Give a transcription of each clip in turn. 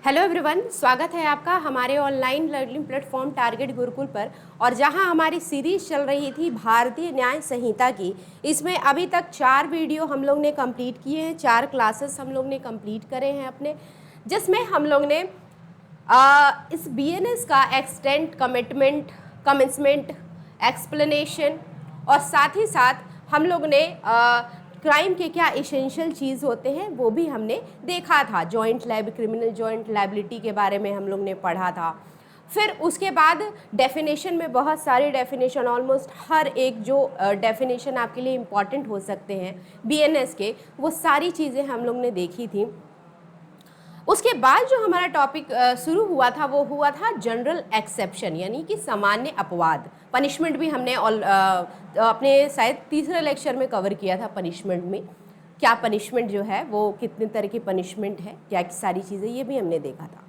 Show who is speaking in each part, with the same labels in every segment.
Speaker 1: Hello everyone, स्वागत है आपका हमारे online learning platform target Gurukul पर। और जहां हमारी सीरीज चल रही थी भारतीय न्याय संहिता की, इसमें अभी तक 4 वीडियो हम लोग ने कंप्लीट किए हैं, 4 क्लासेस हम लोग ने कंप्लीट करे हैं अपने, जिसमें हम लोग ने इस बीएनएस का एक्सटेंट, कमिटमेंट, कमेंसमेंट, एक्सप्लेनेशन और साथ ही साथ हम लोग ने क्राइम के क्या इसेंशियल चीज़ होते हैं वो भी हमने देखा था। क्रिमिनल जॉइंट लायबिलिटी के बारे में हम लोग ने पढ़ा था। फिर उसके बाद डेफिनेशन में बहुत सारे डेफिनेशन, ऑलमोस्ट हर एक जो डेफिनेशन आपके लिए इम्पॉर्टेंट हो सकते हैं बीएनएस के, वो सारी चीज़ें हम लोग ने देखी थी। उसके बाद जो हमारा टॉपिक शुरू हुआ था वो हुआ था जनरल एक्सेप्शन, यानी कि सामान्य अपवाद। पनिशमेंट भी हमने अपने शायद तीसरे लेक्चर में कवर किया था। पनिशमेंट में क्या पनिशमेंट जो है वो कितने तरह की पनिशमेंट है, क्या सारी चीज़ें, ये भी हमने देखा था।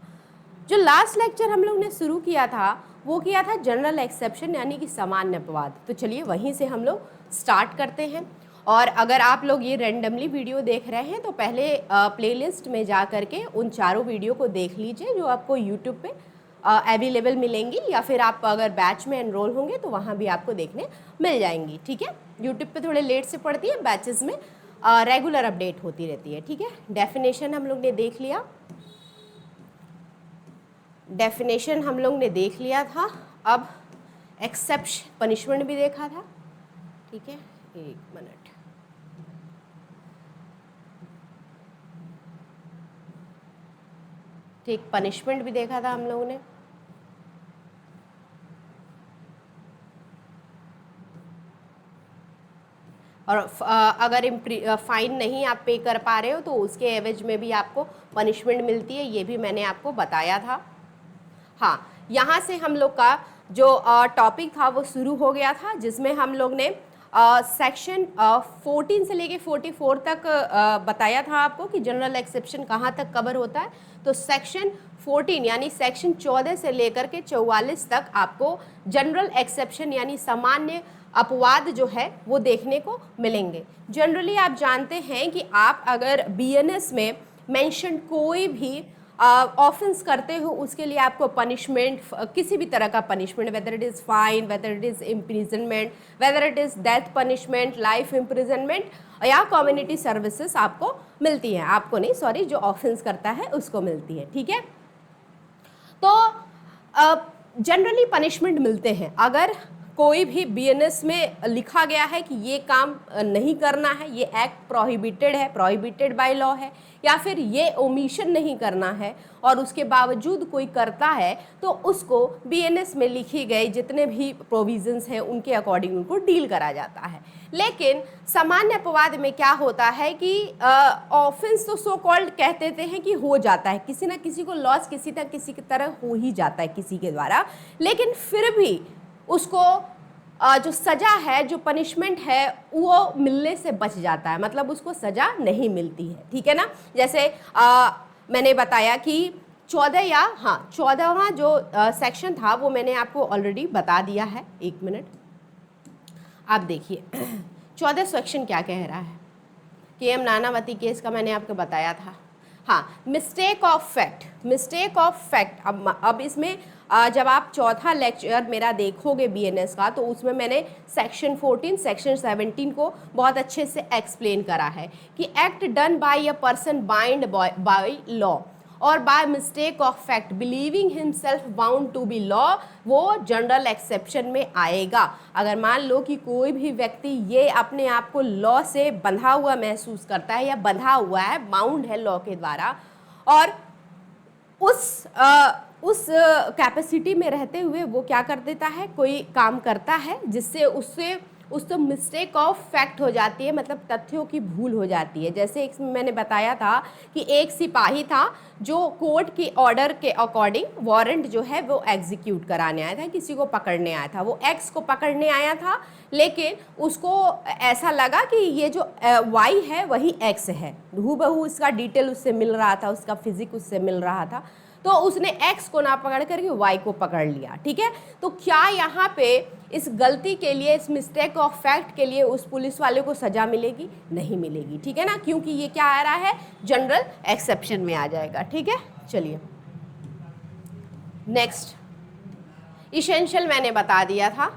Speaker 1: जो लास्ट लेक्चर हम लोग ने शुरू किया था वो किया था जनरल एक्सेप्शन, यानी कि सामान्य अपवाद। तो चलिए वहीं से हम लोग स्टार्ट करते हैं। और अगर आप लोग ये रैंडमली वीडियो देख रहे हैं तो पहले प्लेलिस्ट में जा कर के उन चारों वीडियो को देख लीजिए जो आपको यूट्यूब पे अवेलेबल मिलेंगी, या फिर आप अगर बैच में एनरोल होंगे तो वहाँ भी आपको देखने मिल जाएंगी। ठीक है, यूट्यूब पे थोड़े लेट से पड़ती है, बैचेस में रेगुलर अपडेट होती रहती है। ठीक है, डेफिनेशन हम लोग ने देख लिया, डेफिनेशन हम लोग ने देख लिया था। अब एक्सेप्शन, पनिशमेंट भी देखा था। ठीक है, एक मिनट, ठीक, पनिशमेंट भी देखा था हम लोगों ने। और अगर फाइन नहीं आप पे कर पा रहे हो तो उसके एवज में भी आपको पनिशमेंट मिलती है, ये भी मैंने आपको बताया था। हाँ, यहाँ से हम लोग का जो टॉपिक था वो शुरू हो गया था, जिसमें हम लोग ने सेक्शन 14 से लेके 44 तक बताया था आपको कि जनरल एक्सेप्शन कहाँ तक कवर होता है। तो सेक्शन 14 यानी सेक्शन 14 से लेकर के 44 तक आपको जनरल एक्सेप्शन यानी सामान्य अपवाद जो है वो देखने को मिलेंगे। जनरली आप जानते हैं कि आप अगर बीएनएस में मेंशन कोई भी ऑफेंस करते हो उसके लिए आपको पनिशमेंट, किसी भी तरह का punishment, whether it is fine, whether it is imprisonment, whether it is death punishment, life imprisonment या कम्युनिटी सर्विसेज आपको मिलती हैं। आपको नहीं, सॉरी, जो ऑफेंस करता है उसको मिलती है। ठीक है, तो जनरली पनिशमेंट मिलते हैं अगर कोई भी बीएनएस में लिखा गया है कि ये काम नहीं करना है, ये एक्ट प्रोहिबिटेड है, प्रोहिबिटेड बाय लॉ है, या फिर ये ओमिशन नहीं करना है और उसके बावजूद कोई करता है, तो उसको बीएनएस में लिखी गई जितने भी प्रोविजंस हैं उनके अकॉर्डिंग उनको डील करा जाता है। लेकिन सामान्य अपवाद में क्या होता है कि ऑफेंस तो सो कॉल्ड कह देते हैं कि हो जाता है, किसी ना किसी को लॉस किसी ना किसी की तरह हो ही जाता है किसी के द्वारा, लेकिन फिर भी उसको जो सज़ा है, जो पनिशमेंट है, वो मिलने से बच जाता है, मतलब उसको सज़ा नहीं मिलती है। ठीक है ना, जैसे मैंने बताया कि 14वां जो सेक्शन था वो मैंने आपको ऑलरेडी बता दिया है। एक मिनट, आप देखिए 14 सेक्शन क्या कह रहा है। केएम नानावती केस का मैंने आपको बताया था। हाँ, mistake of fact, mistake of fact. अब इसमें जब आप चौथा लेक्चर मेरा देखोगे बीएनएस का तो उसमें मैंने सेक्शन 14, सेक्शन 17 को बहुत अच्छे से एक्सप्लेन करा है कि act done by a person bind by law और by mistake of fact believing himself bound to be law, वो जनरल एक्सेप्शन में आएगा। अगर मान लो कि कोई भी व्यक्ति ये अपने आप को लॉ से बंधा हुआ महसूस करता है या बंधा हुआ है, बाउंड है लॉ के द्वारा, और उस कैपेसिटी में रहते हुए वो क्या कर देता है, कोई काम करता है जिससे उससे मिस्टेक ऑफ फैक्ट हो जाती है, मतलब तथ्यों की भूल हो जाती है। जैसे एक मैंने बताया था कि एक सिपाही था जो कोर्ट की ऑर्डर के अकॉर्डिंग वारंट जो है वो एग्जीक्यूट कराने आया था, किसी को पकड़ने आया था। वो एक्स को पकड़ने आया था, लेकिन उसको ऐसा लगा कि ये जो वाई है वही एक्स है, हूबहू इसका डिटेल उससे मिल रहा था, उसका फिजिक उससे मिल रहा था, तो उसने एक्स को ना पकड़ करके वाई को पकड़ लिया। ठीक है, तो क्या यहाँ पे इस गलती के लिए, इस मिस्टेक ऑफ फैक्ट के लिए उस पुलिस वाले को सजा मिलेगी? नहीं मिलेगी। ठीक है ना, क्योंकि ये क्या आ रहा है, जनरल एक्सेप्शन में आ जाएगा। ठीक है, चलिए नेक्स्ट इसेंशियल मैंने बता दिया था,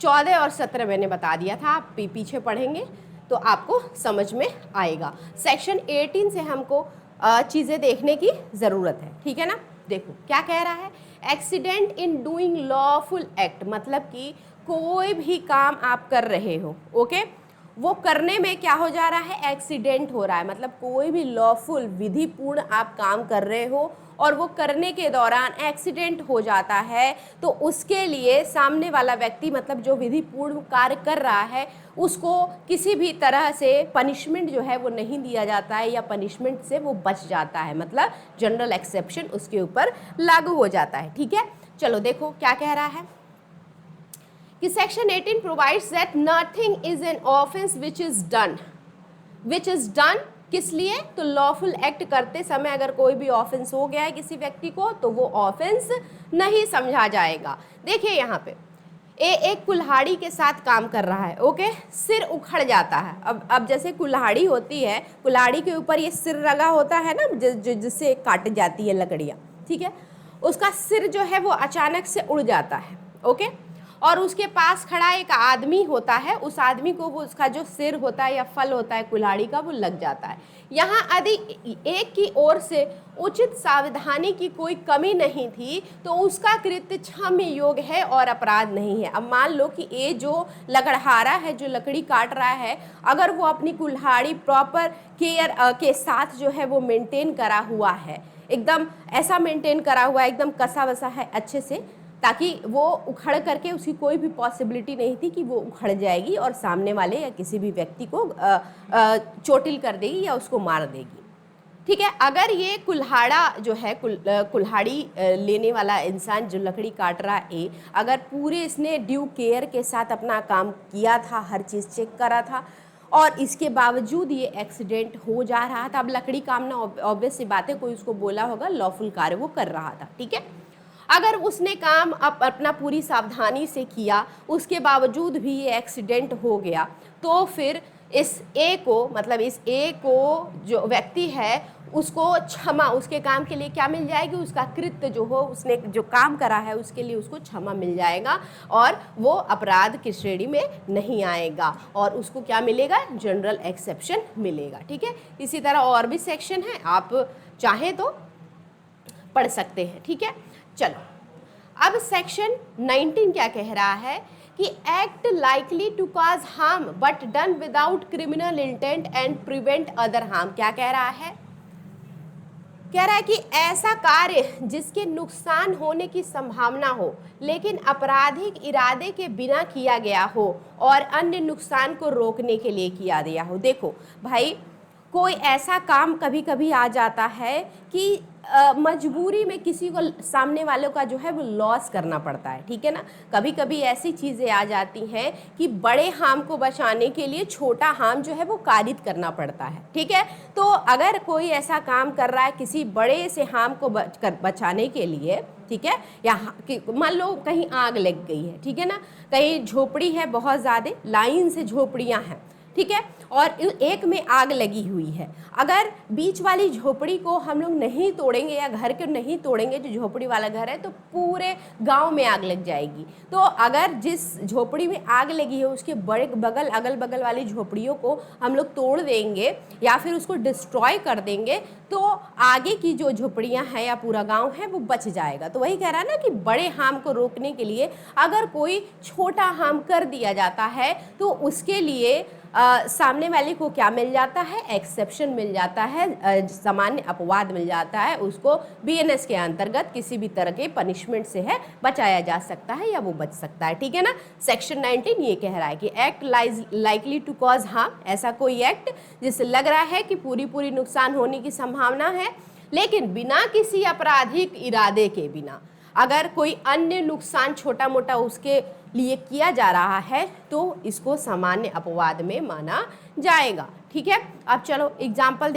Speaker 1: 14 और 17 मैंने बता दिया था, आप पीछे पढ़ेंगे तो आपको समझ में आएगा। सेक्शन 18 से हमको चीज़ें देखने की ज़रूरत है, ठीक है ना। देखो क्या कह रहा है, accident in doing lawful act, मतलब कि कोई भी काम आप कर रहे हो, ओके, वो करने में क्या हो जा रहा है, एक्सीडेंट हो रहा है, मतलब कोई भी लॉफुल विधिपूर्ण आप काम कर रहे हो और वो करने के दौरान एक्सीडेंट हो जाता है, तो उसके लिए सामने वाला व्यक्ति, मतलब जो विधिपूर्ण कार्य कर रहा है, उसको किसी भी तरह से पनिशमेंट जो है वो नहीं दिया जाता है या पनिशमेंट से वो बच जाता है, मतलब जनरल एक्सेप्शन उसके ऊपर लागू हो जाता है, ठीक है। चलो देखो क्या कह रहा है कि section 18 provides that nothing is an offence which is done किस लिए, तो लॉफुल एक्ट करते समय अगर कोई भी ऑफेंस हो गया है किसी व्यक्ति को तो वो ऑफेंस नहीं समझा जाएगा। देखिए यहाँ पे एक कुल्हाड़ी के साथ काम कर रहा है, ओके, सिर उखड़ जाता है। अब जैसे कुल्हाड़ी होती है, कुल्हाड़ी के ऊपर ये सिर लगा होता है ना, जिससे काट जाती है लकड़ियाँ, ठीक है, उसका सिर जो है वो अचानक से उड़ जाता है, ओके, और उसके पास खड़ा एक आदमी होता है, उस आदमी को वो उसका जो सिर होता है या फल होता है कुल्हाड़ी का वो लग जाता है। यहाँ यदि एक की ओर से उचित सावधानी की कोई कमी नहीं थी तो उसका कृत्य क्षम्य योग्य है और अपराध नहीं है। अब मान लो कि ये जो लकड़हारा है, जो लकड़ी काट रहा है, अगर वो अपनी कुल्हाड़ी प्रॉपर केयर के साथ जो है वो मेंटेन करा हुआ है, एकदम ऐसा मेंटेन करा हुआ है, एकदम कसा बसा है अच्छे से, ताकि वो उखड़ करके उसकी कोई भी पॉसिबिलिटी नहीं थी कि वो उखड़ जाएगी और सामने वाले या किसी भी व्यक्ति को चोटिल कर देगी या उसको मार देगी, ठीक है। अगर ये कुल्हाड़ा जो है कुल्हाड़ी लेने वाला इंसान जो लकड़ी काट रहा है, अगर पूरे इसने ड्यू केयर के साथ अपना काम किया था, हर चीज़ चेक करा था और इसके बावजूद ये एक्सीडेंट हो जा रहा था, अब लकड़ी काटना ऑब्वियस सी बात है, कोई उसको बोला होगा, लॉफुल कार्य वो कर रहा था, ठीक है। अगर उसने काम अपना पूरी सावधानी से किया, उसके बावजूद भी ये एक्सीडेंट हो गया, तो फिर इस ए को, मतलब इस ए को जो व्यक्ति है उसको क्षमा, उसके काम के लिए क्या मिल जाएगी, उसका कृत्य जो हो, उसने जो काम करा है उसके लिए उसको क्षमा मिल जाएगा और वो अपराध की श्रेणी में नहीं आएगा और उसको क्या मिलेगा, जनरल एक्सेप्शन मिलेगा, ठीक है। इसी तरह और भी सेक्शन है, आप चाहें तो पढ़ सकते हैं, ठीक है। चलो अब सेक्शन 19 क्या कह रहा है कि act likely to cause harm but done without criminal intent and prevent other harm. क्या कह रहा है, कह रहा है कि ऐसा कार्य जिसके नुकसान होने की संभावना हो लेकिन आपराधिक इरादे के बिना किया गया हो और अन्य नुकसान को रोकने के लिए किया गया हो। देखो भाई, कोई ऐसा काम कभी कभी आ जाता है कि मजबूरी में किसी को, सामने वालों का जो है वो लॉस करना पड़ता है, ठीक है ना। कभी कभी ऐसी चीज़ें आ जाती हैं कि बड़े हार्म को बचाने के लिए छोटा हार्म जो है वो कारित करना पड़ता है, ठीक है। तो अगर कोई ऐसा काम कर रहा है किसी बड़े से हार्म को बचाने के लिए, ठीक है, या मान लो कहीं आग लग गई है, ठीक है ना, कहीं झोपड़ी है, बहुत ज़्यादा लाइन से झोपड़ियाँ हैं, ठीक है, और एक में आग लगी हुई है। अगर बीच वाली झोपड़ी को हम लोग नहीं तोड़ेंगे या घर के नहीं तोड़ेंगे, जो झोपड़ी वाला घर है, तो पूरे गांव में आग लग जाएगी। तो अगर जिस झोपड़ी में आग लगी है उसके बड़े बगल अगल बगल वाली झोपड़ियों को हम लोग तोड़ देंगे या फिर उसको डिस्ट्रॉय कर देंगे तो आगे की जो झोपड़ियां हैं या पूरा गांव है वो बच जाएगा। तो वही कह रहा है ना कि बड़े हार्म को रोकने के लिए अगर कोई छोटा हार्म कर दिया जाता है तो उसके लिए सामने वाले को क्या मिल जाता है, एक्सेप्शन मिल जाता है, सामान्य अपवाद मिल जाता है, उसको बीएनएस के अंतर्गत किसी भी तरह के पनिशमेंट से है बचाया जा सकता है या वो बच सकता है, ठीक है ना। सेक्शन 19 ये कह रहा है कि act likely to cause harm, ऐसा कोई एक्ट जिससे लग रहा है कि पूरी नुकसान होने की संभावना है लेकिन बिना किसी आपराधिक इरादे के, बिना अगर कोई अन्य नुकसान छोटा मोटा उसके लिए किया जा रहा है तो इसको सामान्य अपवाद में माना जाएगा, ठीक है। अब चलो एग्जाम्पल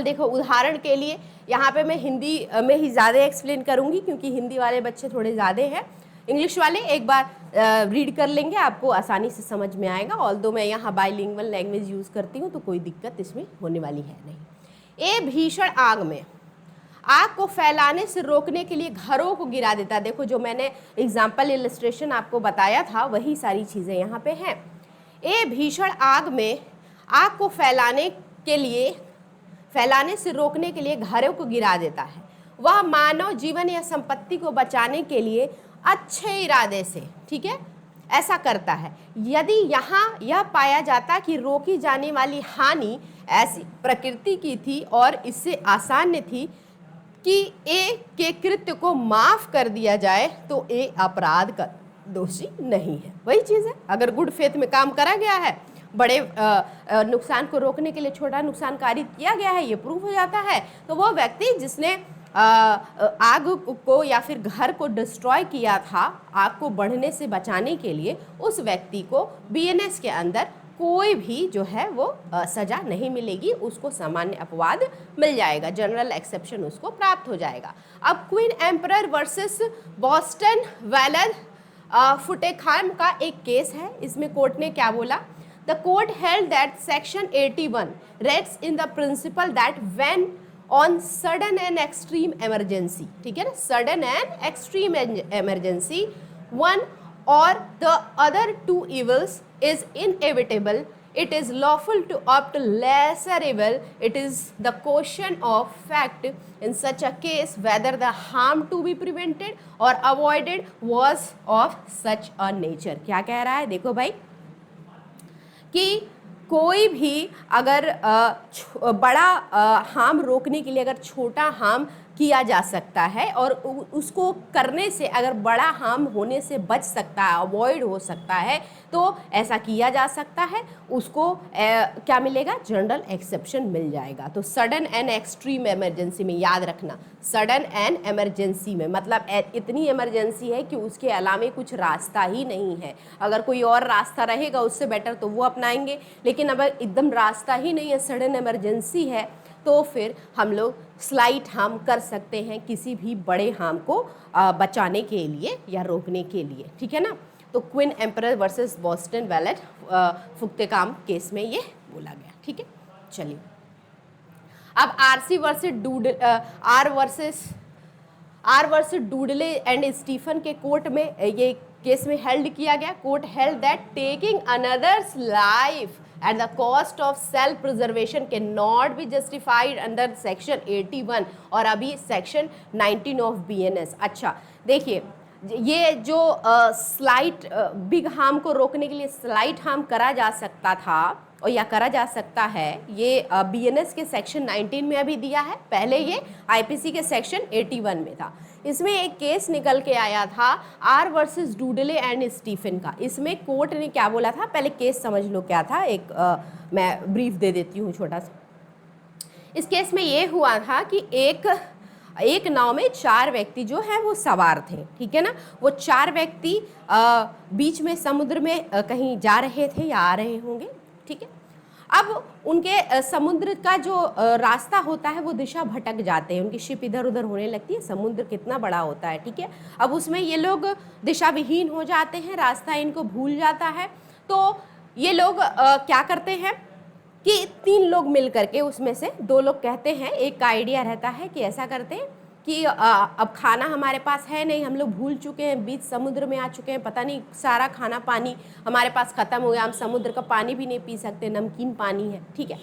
Speaker 1: देखो, उदाहरण के लिए यहाँ पे मैं हिंदी में ही ज़्यादा एक्सप्लेन करूँगी क्योंकि हिंदी वाले बच्चे थोड़े ज़्यादा हैं, इंग्लिश वाले एक बार रीड कर लेंगे, आपको आसानी से समझ में आएगा। ऑल्दो मैं यहाँ बाइलिंगुअल लैंग्वेज यूज़ करती हूँ तो कोई दिक्कत इसमें होने वाली है नहीं। भीषण आग में आग को फैलाने से रोकने के लिए घरों को गिरा देता है। देखो जो मैंने एग्जाम्पल इलस्ट्रेशन आपको बताया था वही सारी चीज़ें यहाँ पे हैं। ए भीषण आग में आग को फैलाने से रोकने के लिए घरों को गिरा देता है। वह मानव जीवन या संपत्ति को बचाने के लिए अच्छे इरादे से, ठीक है, ऐसा करता है। यदि यहाँ यह पाया जाता कि रोकी जाने वाली हानि ऐसी प्रकृति की थी और इससे आसान थी कि ए के कृत्य को माफ कर दिया जाए तो ए अपराध का दोषी नहीं है। वही चीज़ है, अगर गुड फेथ में काम करा गया है, बड़े नुकसान को रोकने के लिए छोटा नुकसान कारित किया गया है, ये प्रूफ हो जाता है, तो वो व्यक्ति जिसने आग को या फिर घर को डिस्ट्रॉय किया था आग को बढ़ने से बचाने के लिए, उस व्यक्ति को बीएनएस के अंदर कोई भी जो है वो सज़ा नहीं मिलेगी, उसको सामान्य अपवाद मिल जाएगा, जनरल एक्सेप्शन उसको प्राप्त हो जाएगा। अब queen emperor versus Bostan Valad Fatekhan का एक केस है। इसमें कोर्ट ने क्या बोला? The court held that section 81 rests in the principle that when on sudden and extreme emergency, ठीक है ना, sudden and extreme emergency, one or the other two evils is inevitable, it is lawful to opt lesser evil. It is the question of fact in such a case whether the harm to be prevented or avoided was of such a nature. क्या कह रहा है? देखो भाई कि कोई भी अगर बड़ा हार्म रोकने के लिए अगर छोटा हार्म किया जा सकता है और उसको करने से अगर बड़ा हार्म होने से बच सकता है, अवॉइड हो सकता है, तो ऐसा किया जा सकता है, उसको क्या मिलेगा? जनरल एक्सेप्शन मिल जाएगा। तो सडन एंड एक्सट्रीम इमरजेंसी में याद रखना, सडन एंड इमरजेंसी में मतलब इतनी इमरजेंसी है कि उसके अलावा कुछ रास्ता ही नहीं है। अगर कोई और रास्ता रहेगा उससे बेटर तो वो अपनाएंगे, लेकिन अगर एकदम रास्ता ही नहीं है, सडन इमरजेंसी है, तो फिर हम लोग स्लाइट हार्म कर सकते हैं किसी भी बड़े हार्म को बचाने के लिए या रोकने के लिए, ठीक है ना। तो queen emperor versus Bostan Valad Fatekhan case में ये बोला गया, ठीक है। चलिए अब R versus Dudley and Stephen के कोर्ट में ये केस में हेल्ड किया गया। Court held that taking another's life at the cost of self preservation cannot be justified under section 81 और अभी section 19 of BNS। अच्छा देखिए, ये जो स्लाइट बिग हार्म को रोकने के लिए स्लाइट हार्म करा जा सकता था और या करा जा सकता है, ये BNS के सेक्शन 19 में अभी दिया है, पहले ये IPC के सेक्शन 81 में था। इसमें एक केस निकल के आया था are versus Dudley and Stephen का। इसमें कोर्ट ने क्या बोला था, पहले केस समझ लो क्या था, एक मैं ब्रीफ दे देती हूँ छोटा सा। इस केस में ये हुआ था कि एक नाव में 4 व्यक्ति जो है वो सवार थे, ठीक है ना। वो 4 व्यक्ति बीच में समुद्र में कहीं जा रहे थे या आ रहे होंगे, ठीक है। अब उनके समुद्र का जो रास्ता होता है वो दिशा भटक जाते हैं, उनकी शिप इधर उधर होने लगती है, समुद्र कितना बड़ा होता है, ठीक है। अब उसमें ये लोग दिशा विहीन हो जाते हैं, रास्ता इनको भूल जाता है। तो ये लोग क्या करते हैं कि 3 लोग मिल करके, उसमें से 2 लोग कहते हैं, एक का आइडिया रहता है कि ऐसा करते हैं कि अब खाना हमारे पास है नहीं, हम लोग भूल चुके हैं, बीच समुद्र में आ चुके हैं, पता नहीं सारा खाना पानी हमारे पास ख़त्म हो गया, हम समुद्र का पानी भी नहीं पी सकते, नमकीन पानी है, ठीक है।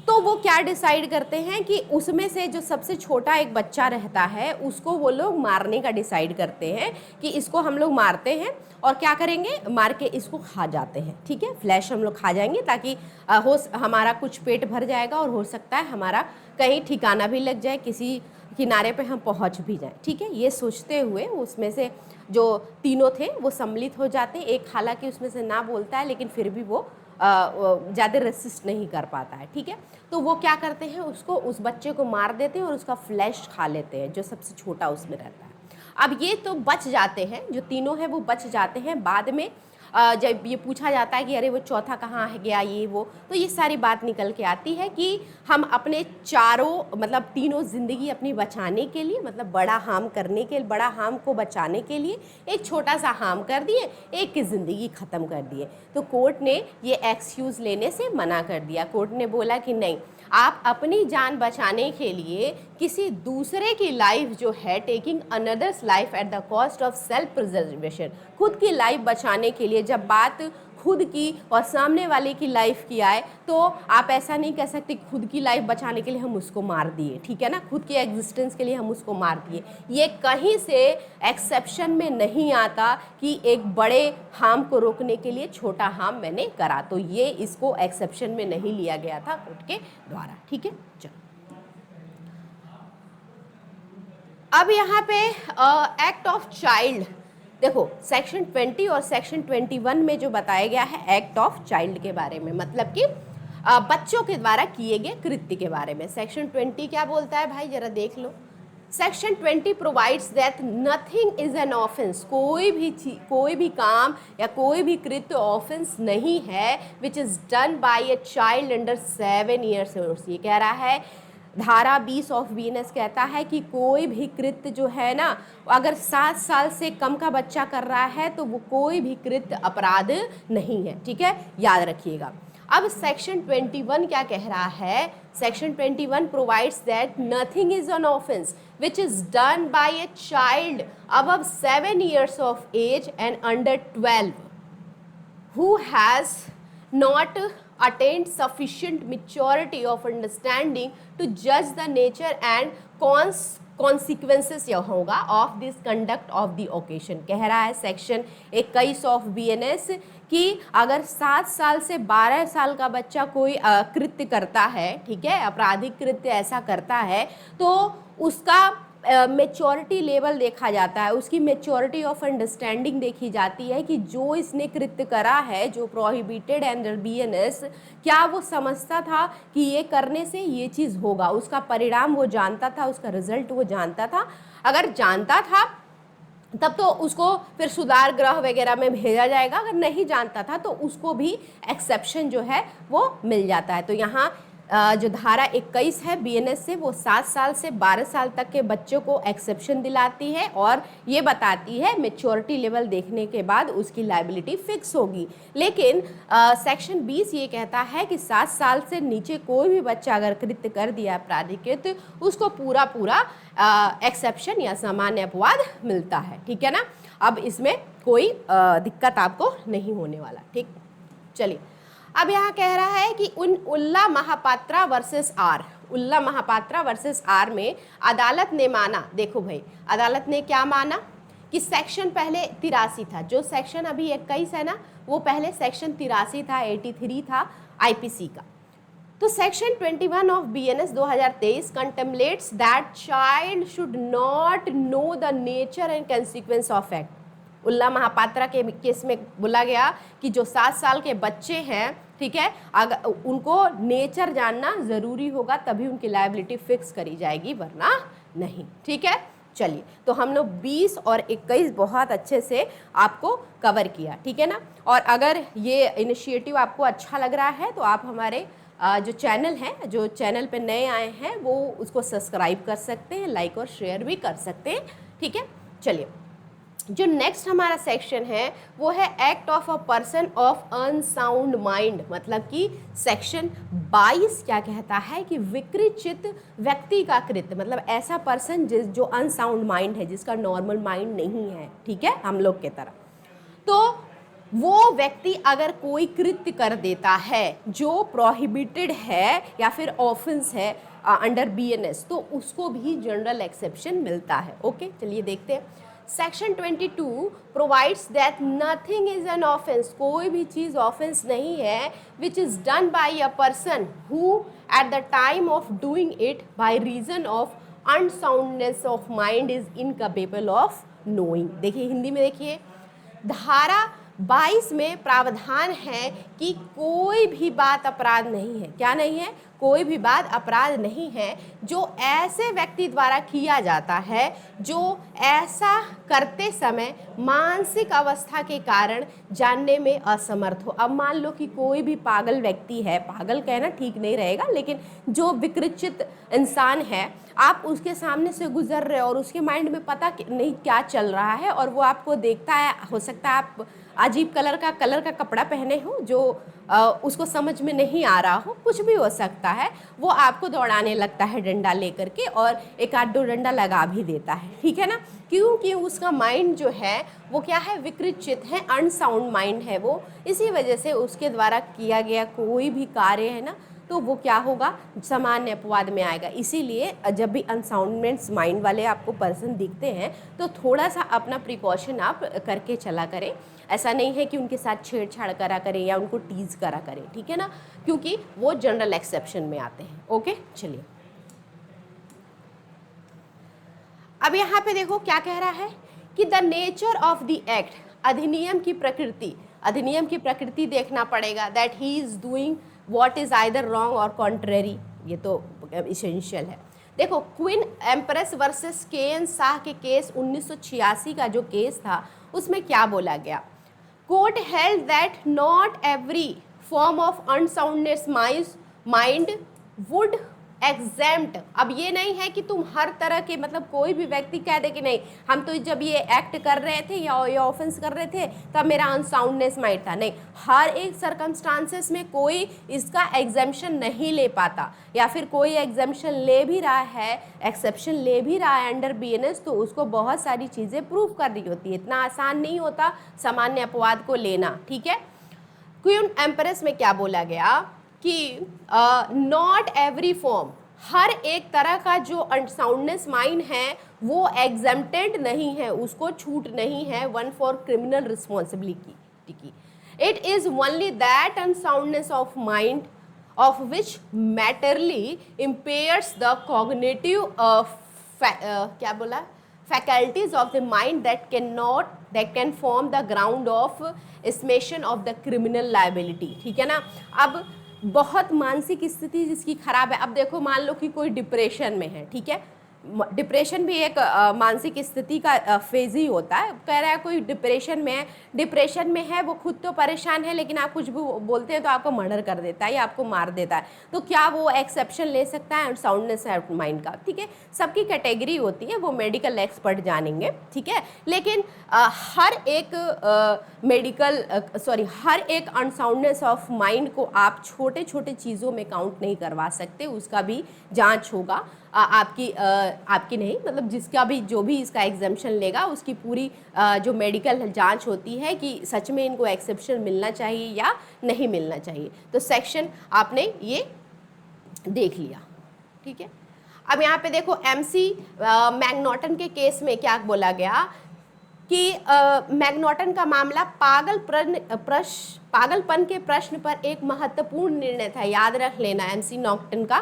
Speaker 1: तो वो क्या डिसाइड करते हैं कि उसमें से जो सबसे छोटा एक बच्चा रहता है उसको वो लोग मारने का डिसाइड करते हैं कि इसको हम लोग मारते हैं और क्या करेंगे, मार के इसको खा जाते हैं, ठीक है। फ्लैश हम लोग खा जाएंगे ताकि हमारा कुछ पेट भर जाएगा और हो सकता है हमारा कहीं ठिकाना भी लग जाए, किसी किनारे पे हम पहुंच भी जाएं, ठीक है। ये सोचते हुए उसमें से जो तीनों थे वो सम्मिलित हो जाते हैं। एक हालांकि उसमें से ना बोलता है लेकिन फिर भी वो ज़्यादा रेसिस्ट नहीं कर पाता है, ठीक है। तो वो क्या करते हैं, उसको उस बच्चे को मार देते हैं और उसका फ्लैश खा लेते हैं, जो सबसे छोटा उसमें रहता है। अब ये तो बच जाते हैं, जो तीनों हैं वो बच जाते हैं। बाद में जब ये पूछा जाता है कि अरे वो चौथा कहाँ है गया, ये वो, तो ये सारी बात निकल के आती है कि हम अपने चारों मतलब तीनों ज़िंदगी अपनी बचाने के लिए, मतलब बड़ा हार्म करने के, बड़ा हार्म को बचाने के लिए एक छोटा सा हार्म कर दिए, एक की ज़िंदगी ख़त्म कर दिए। तो कोर्ट ने ये एक्सक्यूज़ लेने से मना कर दिया। कोर्ट ने बोला कि नहीं, आप अपनी जान बचाने के लिए किसी दूसरे की लाइफ जो है, taking another's life at the cost of self preservation, खुद की लाइफ बचाने के लिए जब बात खुद की और सामने वाले की लाइफ की आए तो आप ऐसा नहीं कह सकते खुद की लाइफ बचाने के लिए हम उसको मार दिए, ठीक है ना, खुद के एग्जिस्टेंस के लिए हम उसको मार दिए। ये कहीं से एक्सेप्शन में नहीं आता कि एक बड़े हार्म को रोकने के लिए छोटा हार्म मैंने करा, तो ये इसको एक्सेप्शन में नहीं लिया गया था कोर्ट के द्वारा, ठीक है। चलो अब यहाँ पे एक्ट ऑफ चाइल्ड देखो, सेक्शन 20 और सेक्शन 21 में जो बताया गया है एक्ट ऑफ चाइल्ड के बारे में, मतलब कि बच्चों के द्वारा किए गए कृत्य के बारे में। सेक्शन 20 क्या बोलता है भाई, जरा देख लो। Section 20 provides that nothing is an offence, कोई भी काम या कोई भी कृत्य ऑफेंस नहीं है विच is done by a child under 7 years old. ये कह रहा है धारा 20 ऑफ बीएनएस कहता है कि कोई भी कृत्य जो है ना, अगर 7 साल से कम का बच्चा कर रहा है तो वो कोई भी कृत्य अपराध नहीं है, ठीक है, याद रखिएगा। अब सेक्शन 21 क्या कह रहा है, section 21 provides that nothing is an offence which is done by a child above 7 years of age and under 12 who has not attained sufficient maturity of understanding to judge the nature and consequences यह होगा of this conduct of the occasion। कह रहा है section 21 of BNS कि अगर 7 साल से 12 साल का बच्चा कोई कृत्य करता है, ठीक है, आपराधिक कृत्य ऐसा करता है, तो उसका मेच्योरिटी लेवल देखा जाता है, उसकी मेच्योरिटी ऑफ अंडरस्टैंडिंग देखी जाती है कि जो इसने कृत्य करा है, जो प्रोहिबिटेड अंडर बीएनएस, क्या वो समझता था कि ये करने से ये चीज़ होगा, उसका परिणाम वो जानता था, उसका रिजल्ट वो जानता था। अगर जानता था तब तो उसको फिर सुधार गृह वगैरह में भेजा जाएगा, अगर नहीं जानता था तो उसको भी एक्सेप्शन जो है वो मिल जाता है। तो यहाँ जो धारा 21 है बीएनएस से, वो 7 साल से 12 साल तक के बच्चों को एक्सेप्शन दिलाती है और ये बताती है मेच्योरिटी लेवल देखने के बाद उसकी लायबिलिटी फिक्स होगी। लेकिन सेक्शन 20 ये कहता है कि 7 साल से नीचे कोई भी बच्चा अगर कृत्य कर दिया अपराधिक कृत्य, उसको पूरा एक्सेप्शन या सामान्य अपवाद मिलता है, ठीक है ना। अब इसमें कोई दिक्कत आपको नहीं होने वाला, ठीक। चलिए अब यहाँ कह रहा है कि Ulla Mahapatra versus R, Ulla Mahapatra versus R में अदालत ने माना, देखो भाई अदालत ने क्या माना कि सेक्शन पहले 83 था, जो सेक्शन अभी 21 है ना, वो पहले सेक्शन 83 था, 83 था आईपीसी का। तो section 21 of BNS 2023 contemplates that child should not know the nature and consequence of act. Ulla Mahapatra के केस में बोला गया कि जो 7 साल के बच्चे हैं, ठीक है, अगर उनको नेचर जानना ज़रूरी होगा तभी उनकी लायबिलिटी फिक्स करी जाएगी, वरना नहीं, ठीक है। चलिए तो हम लोग 20 और 21 बहुत अच्छे से आपको कवर किया, ठीक है ना। और अगर ये इनिशिएटिव आपको अच्छा लग रहा है तो आप हमारे जो चैनल है, जो चैनल पे नए आए हैं, वो उसको सब्सक्राइब कर सकते हैं, लाइक और शेयर भी कर सकते हैं, ठीक है। चलिए जो नेक्स्ट हमारा सेक्शन है वो है act of a person of unsound mind, मतलब कि सेक्शन 22 क्या कहता है कि विकृत व्यक्ति का कृत्य, मतलब ऐसा पर्सन जो अनसाउंड माइंड है, जिसका नॉर्मल माइंड नहीं है, ठीक है, हम लोग के तरह। तो वो व्यक्ति अगर कोई कृत्य कर देता है जो प्रोहिबिटेड है या फिर ऑफेंस है अंडर बीएनएस, तो उसको भी जनरल एक्सेप्शन मिलता है। ओके चलिए देखते हैं। Section 22 provides that nothing is an offence, कोई भी चीज़ ऑफेंस नहीं है which is done by a person who at the time of doing it by reason of unsoundness of mind is incapable of knowing. देखिए हिंदी में देखिए, धारा 22 में प्रावधान है कि कोई भी बात अपराध नहीं है। क्या नहीं है? कोई भी बात अपराध नहीं है जो ऐसे व्यक्ति द्वारा किया जाता है जो ऐसा करते समय मानसिक अवस्था के कारण जानने में असमर्थ हो। अब मान लो कि कोई भी पागल व्यक्ति है, पागल कहना ठीक नहीं रहेगा, लेकिन जो विकृत इंसान है, आप उसके सामने से गुजर रहे हो और उसके माइंड में पता नहीं क्या चल रहा है और वो आपको देखता है, हो सकता है आप अजीब कलर का कपड़ा पहने हो जो उसको समझ में नहीं आ रहा हो, कुछ भी हो सकता है, वो आपको दौड़ाने लगता है डंडा लेकर के और एक आध दो डंडा लगा भी देता है, ठीक है ना। क्योंकि उसका माइंड जो है वो क्या है, विकृत है, अनसाउंड माइंड है वो, इसी वजह से उसके द्वारा किया गया कोई भी कार्य है ना तो वो क्या होगा, सामान्य अपवाद में आएगा। इसीलिए जब भी अनसाउंडनेस माइंड वाले आपको पर्सन दिखते हैं तो थोड़ा सा अपना प्रिकॉशन आप करके चला करें। ऐसा नहीं है कि उनके साथ छेड़छाड़ करा करें या उनको टीज करा करें, ठीक है ना, क्योंकि वो जनरल एक्सेप्शन में आते हैं। ओके, चलिए अब यहाँ पे देखो क्या कह रहा है कि the nature of the act, अधिनियम की प्रकृति, अधिनियम की प्रकृति देखना पड़ेगा, that he is doing what is either wrong और कॉन्ट्रेरी, ये तो इसेंशियल है। देखो क्वीन एम्प्रेस वर्सेस के एन शाह के केस 1986 का जो केस था उसमें क्या बोला गया, court held that not every form of unsoundness mind would exempt. अब ये नहीं है कि तुम हर तरह के, मतलब कोई भी व्यक्ति कह दे कि नहीं हम तो जब ये एक्ट कर रहे थे या ये ऑफेंस कर रहे थे तब मेरा अनसाउंडनेस माइंड था, नहीं, हर एक सर्कमस्टांसेस में कोई इसका एग्जेम्पशन नहीं ले पाता, या फिर कोई एग्जेम्पशन ले भी रहा है, एक्सेप्शन ले भी रहा है अंडर बीएनएस, तो उसको बहुत सारी चीज़ें प्रूव करनी होती है, इतना आसान नहीं होता सामान्य अपवाद को लेना, ठीक है। क्वीन एम्प्रेस में क्या बोला गया कि नॉट एवरी फॉर्म, हर एक तरह का जो अनसाउंडनेस माइंड है वो एग्जेम्प्टेड नहीं है, उसको छूट नहीं है वन फॉर क्रिमिनल रिस्पॉन्सिबिलिटी की। It is only that unsoundness of mind of which materially impairs the cognitive क्या बोला, faculties of the mind that can form the ground of estimation of the criminal liability, ठीक है ना। अब बहुत मानसिक स्थिति जिसकी खराब है, अब देखो मान लो कि कोई डिप्रेशन में है, ठीक है, डिप्रेशन भी एक मानसिक स्थिति का फेज ही होता है। कह रहा है कोई डिप्रेशन में है, वो खुद तो परेशान है लेकिन आप कुछ भी बोलते हैं तो आपको मर्डर कर देता है या आपको मार देता है, तो क्या वो एक्सेप्शन ले सकता है साउंडनेस ऑफ माइंड का, ठीक है। सबकी कैटेगरी होती है, वो मेडिकल एक्सपर्ट जानेंगे, ठीक है। लेकिन हर एक अनसाउंडनेस ऑफ माइंड को आप छोटे छोटे चीज़ों में काउंट नहीं करवा सकते, उसका भी जांच होगा। आपकी नहीं, मतलब जिसका भी जो भी इसका एग्जाम्पशन लेगा उसकी पूरी जो मेडिकल जांच होती है कि सच में इनको एक्सेप्शन मिलना चाहिए या नहीं मिलना चाहिए। तो सेक्शन आपने ये देख लिया, ठीक है। अब यहाँ पे देखो MC मैकनॉटन के केस में क्या बोला गया कि मैकनॉटन का मामला पागलपन के प्रश्न पर एक महत्वपूर्ण निर्णय था, याद रख लेना MC नॉक्टन का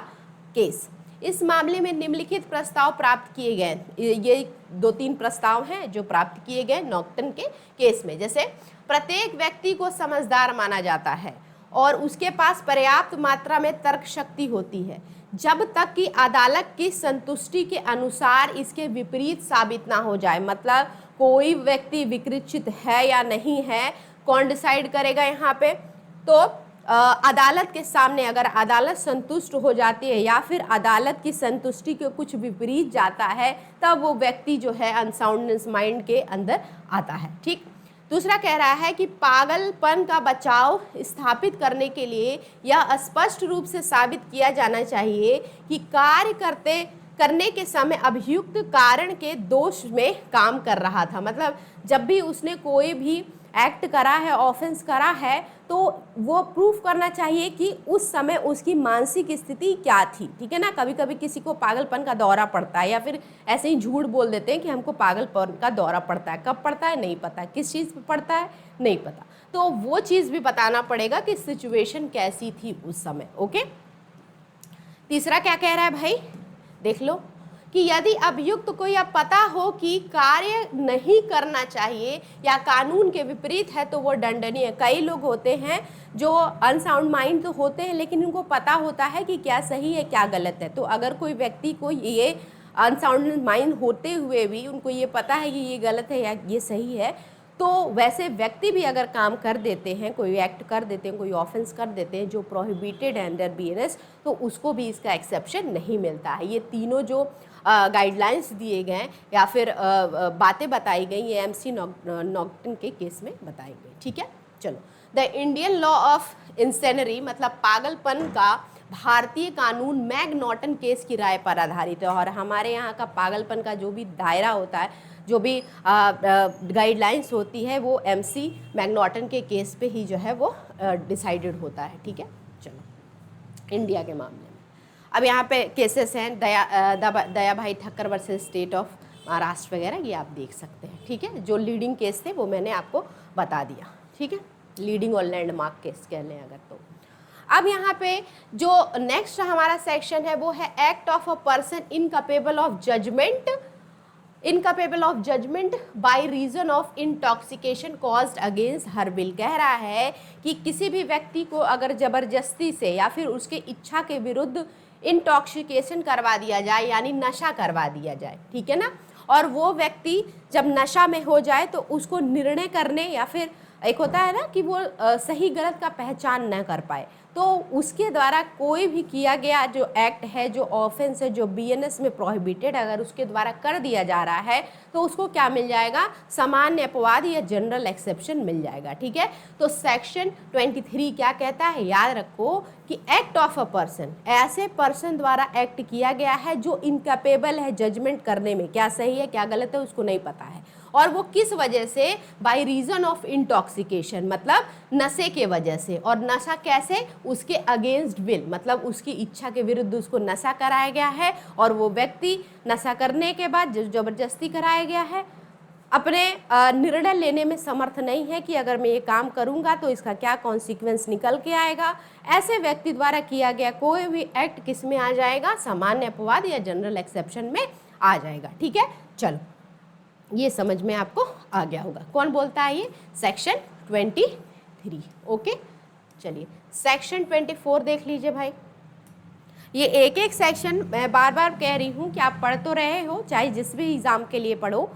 Speaker 1: केस। इस मामले में निम्नलिखित प्रस्ताव प्राप्त किए गए, ये 2-3 प्रस्ताव हैं जो प्राप्त किए गए नॉक्टन के केस में। जैसे प्रत्येक व्यक्ति को समझदार माना जाता है और उसके पास पर्याप्त मात्रा में तर्क शक्ति होती है जब तक कि अदालत की संतुष्टि के अनुसार इसके विपरीत साबित ना हो जाए। मतलब कोई व्यक्ति विकृत है या नहीं है, कौन डिसाइड करेगा यहाँ पे, तो अदालत के सामने अगर अदालत संतुष्ट हो जाती है या फिर अदालत की संतुष्टि के कुछ विपरीत जाता है तब वो व्यक्ति जो है अनसाउंडनेस माइंड के अंदर आता है, ठीक। दूसरा कह रहा है कि पागलपन का बचाव स्थापित करने के लिए यह स्पष्ट रूप से साबित किया जाना चाहिए कि कार्य करने के समय अभियुक्त कारण के दोष में काम कर रहा था। मतलब जब भी उसने कोई भी एक्ट करा है, ऑफेंस करा है, तो वो प्रूफ करना चाहिए कि उस समय उसकी मानसिक स्थिति क्या थी, ठीक है ना। कभी कभी किसी को पागलपन का दौरा पड़ता है या फिर ऐसे ही झूठ बोल देते हैं कि हमको पागलपन का दौरा पड़ता है, कब पड़ता है नहीं पता, किस चीज़ पे पड़ता है नहीं पता, तो वो चीज़ भी बताना पड़ेगा कि सिचुएशन कैसी थी उस समय। ओके, तीसरा क्या कह रहा है भाई, देख लो कि यदि अभियुक्त को यह पता हो कि कार्य नहीं करना चाहिए या कानून के विपरीत है तो वो दंडनीय है। कई लोग होते हैं जो अनसाउंड माइंड तो होते हैं लेकिन उनको पता होता है कि क्या सही है क्या गलत है। तो अगर कोई व्यक्ति को ये अनसाउंड माइंड होते हुए भी उनको ये पता है कि ये गलत है या ये सही है, तो वैसे व्यक्ति भी अगर काम कर देते हैं, कोई एक्ट कर देते हैं, कोई ऑफेंस कर देते हैं जो प्रोहिबिटेड है अंडर बीएनएस, तो उसको भी इसका एक्सेप्शन नहीं मिलता है। ये तीनों जो गाइडलाइंस दिए गए या फिर बातें बताई गई ये MC नॉक्टन के केस में बताई गई, ठीक है। चलो द इंडियन लॉ ऑफ इंसेनरी मतलब पागलपन का भारतीय कानून मैकनॉटन केस की राय पर आधारित है। और हमारे यहाँ का पागलपन का जो भी दायरा होता है, जो भी गाइडलाइंस होती है, वो MC मैकनॉटन के केस पे ही जो है वो डिसाइडेड होता है। ठीक है, चलो इंडिया के मामले में अब यहाँ पे केसेस हैं दया भाई Thakkar versus state of Maharashtra वगैरह, ये आप देख सकते हैं। ठीक है, जो लीडिंग केस थे वो मैंने आपको बता दिया। ठीक है, लीडिंग और लैंडमार्क केस कह लें अगर तो। अब यहाँ पे जो नेक्स्ट हमारा सेक्शन है वो है act of a person incapable of judgement by reason of intoxication caused against her will. कह रहा है कि किसी भी व्यक्ति को अगर जबरदस्ती से या फिर उसके इच्छा के विरुद्ध इंटॉक्सिकेशन करवा दिया जाए, यानी नशा करवा दिया जाए, ठीक है ना, और वो व्यक्ति जब नशा में हो जाए तो उसको निर्णय करने या फिर एक होता है ना कि वो सही गलत का पहचान न कर पाए, तो उसके द्वारा कोई भी किया गया जो एक्ट है, जो ऑफेंस है, जो BNS में प्रोहिबिटेड, अगर उसके द्वारा कर दिया जा रहा है तो उसको क्या मिल जाएगा, सामान्य अपवाद या जनरल एक्सेप्शन मिल जाएगा। ठीक है, तो सेक्शन 23 क्या कहता है, याद रखो कि एक्ट ऑफ अ पर्सन, ऐसे पर्सन द्वारा एक्ट किया गया है जो इनकैपेबल है जजमेंट करने में, क्या सही है क्या गलत है उसको नहीं पता है, और वो किस वजह से, बाय रीजन ऑफ इंटॉक्सिकेशन मतलब नशे के वजह से। और नशा कैसे, उसके अगेंस्ट विल मतलब उसकी इच्छा के विरुद्ध उसको नशा कराया गया है, और वो व्यक्ति नशा करने के बाद जो जबरदस्ती कराया गया है अपने निर्णय लेने में समर्थ नहीं है कि अगर मैं ये काम करूंगा तो इसका क्या कॉन्सिक्वेंस निकल के आएगा। ऐसे व्यक्ति द्वारा किया गया कोई भी एक्ट किस में आ जाएगा, सामान्य अपवाद या जनरल एक्सेप्शन में आ जाएगा। ठीक है, चलो ये समझ में आपको आ गया होगा। कौन बोलता है ये, सेक्शन 23। ओके, चलिए सेक्शन 24 देख लीजिए भाई। ये एक एक सेक्शन मैं बार बार कह रही हूँ कि आप पढ़ तो रहे हो, चाहे जिस भी एग्जाम के लिए पढ़ो,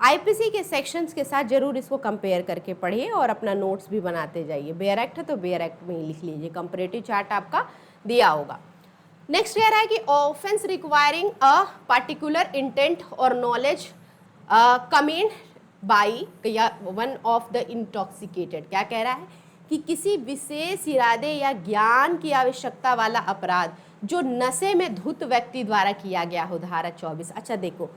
Speaker 1: IPC के सेक्शंस के साथ जरूर इसको कंपेयर करके पढ़िए और अपना नोट्स भी बनाते जाइए। बेयर एक्ट है तो बेयर एक्ट में ही लिख लीजिए, कंपैरेटिव चार्ट आपका दिया होगा। नेक्स्ट कह रहा है कि offence requiring a particular intent और नॉलेज कमिंड बाई या वन ऑफ द इंटॉक्सिकेटेड। क्या कह रहा है कि किसी विशेष इरादे या ज्ञान की आवश्यकता वाला अपराध जो नशे में धुत व्यक्ति द्वारा किया गया हो, धारा 24। अच्छा देखो,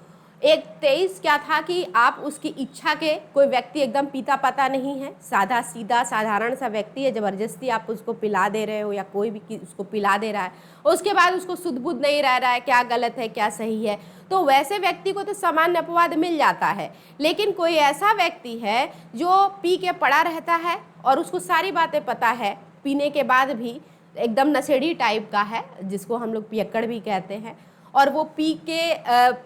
Speaker 1: एक 23 क्या था कि आप उसकी इच्छा के, कोई व्यक्ति एकदम पीता पता नहीं है, सादा सीधा साधारण सा व्यक्ति है, जबरदस्ती आप उसको पिला दे रहे हो या कोई भी उसको पिला दे रहा है, उसके बाद उसको सुध बुध नहीं रह रहा है क्या गलत है क्या सही है, तो वैसे व्यक्ति को तो सामान्य अपवाद मिल जाता है। लेकिन कोई ऐसा व्यक्ति है जो पी के पड़ा रहता है और उसको सारी बातें पता है, पीने के बाद भी एकदम नशेड़ी टाइप का है, जिसको हम लोग पियक्कड़ भी कहते हैं, और वो पी के